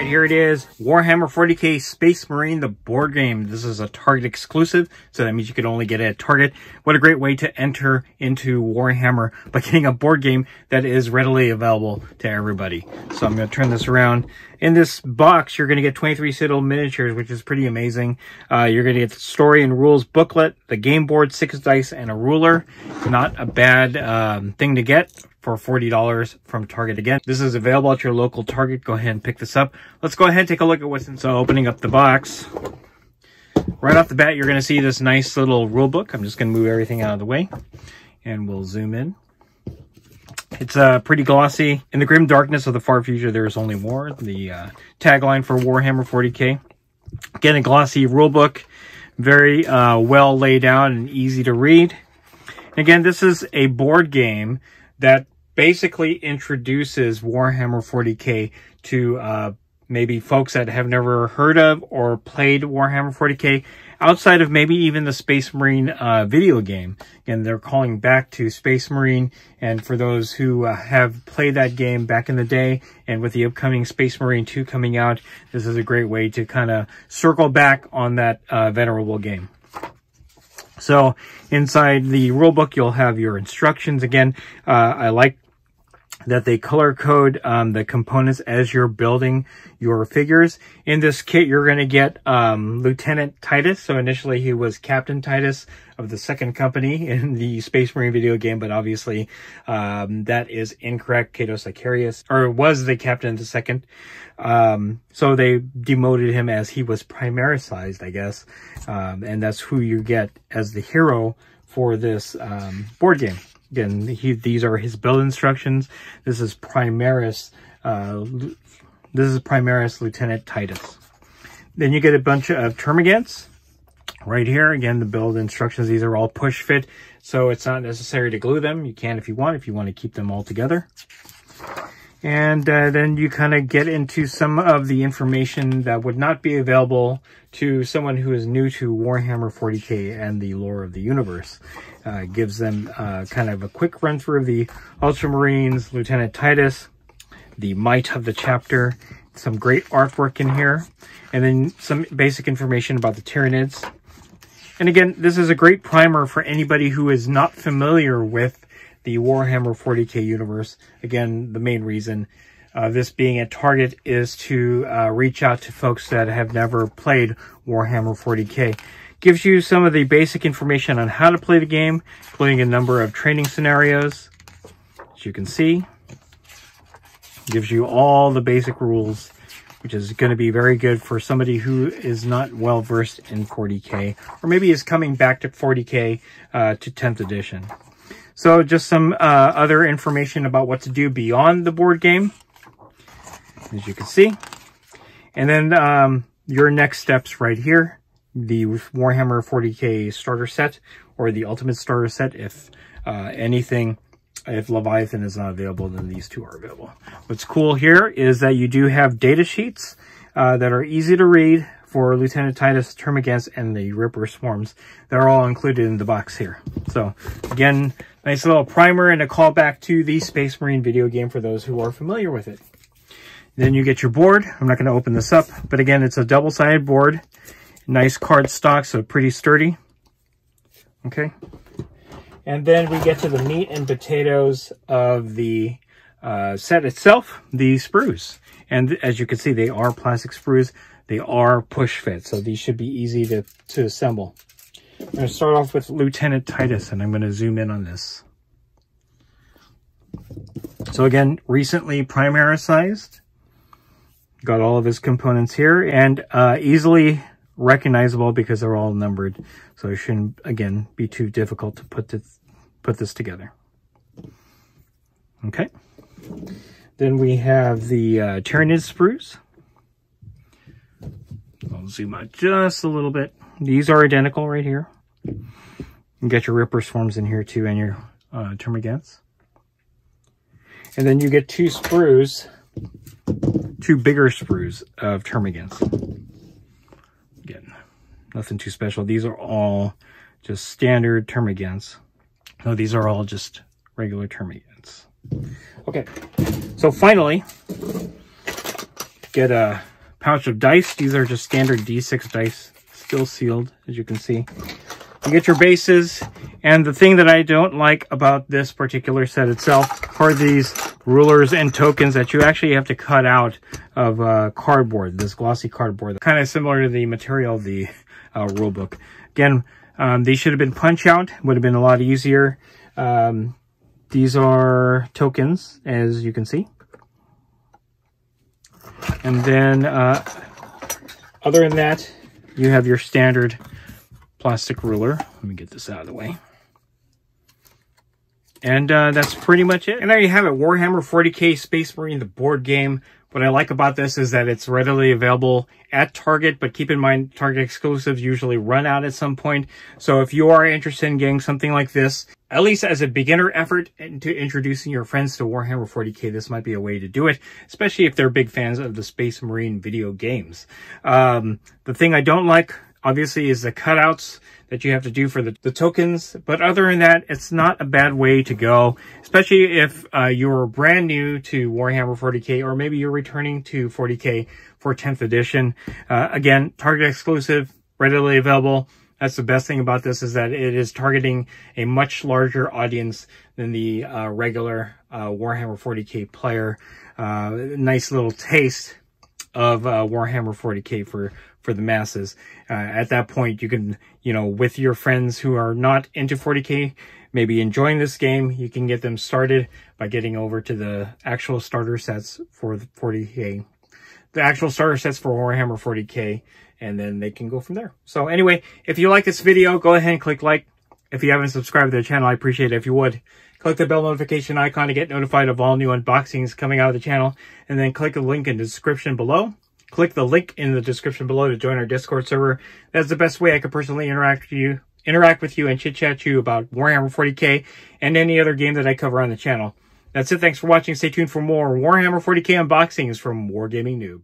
right, here it is. Warhammer 40K Space Marine, the board game. This is a Target exclusive, so that means you can only get it at Target. What a great way to enter into Warhammer by getting a board game that is readily available to everybody. So I'm going to turn this around. In this box, you're going to get 23 Citadel miniatures, which is pretty amazing. You're going to get the story and rules booklet, the game board, 6 dice, and a ruler. Not a bad thing to get for $40 from Target again. This is available at your local Target. Go ahead and pick this up. Let's go ahead and take a look at what's in. So opening up the box, right off the bat, you're going to see this nice little rule book. I'm just going to move everything out of the way and we'll zoom in. It's pretty glossy. In the grim darkness of the far future, there is only more. The tagline for Warhammer 40K. Again, a glossy rule book. Very well laid out and easy to read. And again, this is a board game that basically introduces Warhammer 40K to maybe folks that have never heard of or played Warhammer 40K outside of maybe even the Space Marine video game. And they're calling back to Space Marine. And for those who have played that game back in the day, and with the upcoming Space Marine 2 coming out, this is a great way to kind of circle back on that venerable game. So inside the rulebook, you'll have your instructions. Again, I like that they color code the components as you're building your figures. In this kit, you're going to get Lieutenant Titus. So initially he was Captain Titus of the second company in the Space Marine video game, but obviously that is incorrect. Cato Sicarius, or was the captain of the second. So they demoted him as he was primarisized, I guess. And that's who you get as the hero for this board game. Again, these are his build instructions. This is Primaris. Lieutenant Titus. Then you get a bunch of termagants right here. Again, the build instructions. These are all push fit, so it's not necessary to glue them. You can if you want to keep them all together. And then you kind of get into some of the information that would not be available to someone who is new to Warhammer 40K and the lore of the universe. Gives them kind of a quick run through of the Ultramarines, Lieutenant Titus, the might of the chapter, some great artwork in here, and then some basic information about the Tyranids. And again, this is a great primer for anybody who is not familiar with the Warhammer 40K universe. Again, the main reason this being at Target is to reach out to folks that have never played Warhammer 40K. Gives you some of the basic information on how to play the game, including a number of training scenarios, as you can see. Gives you all the basic rules, which is going to be very good for somebody who is not well versed in 40K, or maybe is coming back to 40K to 10th edition. So just some other information about what to do beyond the board game, as you can see. And then your next steps right here, the Warhammer 40K starter set, or the ultimate starter set, if if Leviathan is not available, then these two are available. What's cool here is that you do have data sheets that are easy to read for Lieutenant Titus, Termagants, and the Ripper Swarms. They're all included in the box here. So again, nice little primer and a callback to the Space Marine video game for those who are familiar with it. Then you get your board. I'm not going to open this up, but again, it's a double-sided board. Nice card stock, so pretty sturdy. Okay. And then we get to the meat and potatoes of the set itself, the sprues. And as you can see, they are plastic sprues. They are push fit, so these should be easy to assemble. I'm going to start off with Lieutenant Titus, and I'm going to zoom in on this. So again, recently primarisized. Got all of his components here, and easily recognizable because they're all numbered. So it shouldn't, again, be too difficult to put this together. Okay. Then we have the Tyranid sprues. I'll zoom out just a little bit. These are identical right here. You get your Ripper Swarms in here too, and your Termagants. And then you get two sprues, two bigger sprues of Termagants. Again, nothing too special. These are all just standard Termagants. No, these are all just regular Termagants. Okay, so finally, get a pouch of dice. These are just standard D6 dice, still sealed, as you can see. You get your bases, and the thing that I don't like about this particular set itself are these rulers and tokens that you actually have to cut out of cardboard, this glossy cardboard. Kind of similar to the material of the rule book. Again, these should have been punch out, would have been a lot easier. These are tokens, as you can see. And then, other than that, you have your standard plastic ruler. Let me get this out of the way. And that's pretty much it. And there you have it, Warhammer 40K Space Marine, the board game. What I like about this is that it's readily available at Target, but keep in mind, Target exclusives usually run out at some point. So if you are interested in getting something like this, at least as a beginner effort into introducing your friends to Warhammer 40K, this might be a way to do it, especially if they're big fans of the Space Marine video games. The thing I don't like, obviously, is the cutouts that you have to do for the tokens. But other than that, it's not a bad way to go, especially if you're brand new to Warhammer 40K, or maybe you're returning to 40K for 10th edition. Again, Target exclusive, readily available. That's the best thing about this, is that it is targeting a much larger audience than the regular Warhammer 40K player. Nice little taste of Warhammer 40K for the masses. At that point, you can, with your friends who are not into 40K, maybe enjoying this game, you can get them started by getting over to the actual starter sets for the 40K. The actual starter sets for Warhammer 40K, and then they can go from there. So anyway, if you like this video, go ahead and click like. If you haven't subscribed to the channel, I appreciate it if you would. Click the bell notification icon to get notified of all new unboxings coming out of the channel, and then click the link in the description below. Click the link in the description below to join our Discord server. That's the best way I could personally interact with you and chit-chat you about Warhammer 40K and any other game that I cover on the channel. That's it. Thanks for watching. Stay tuned for more Warhammer 40K unboxings from Wargaming Noob.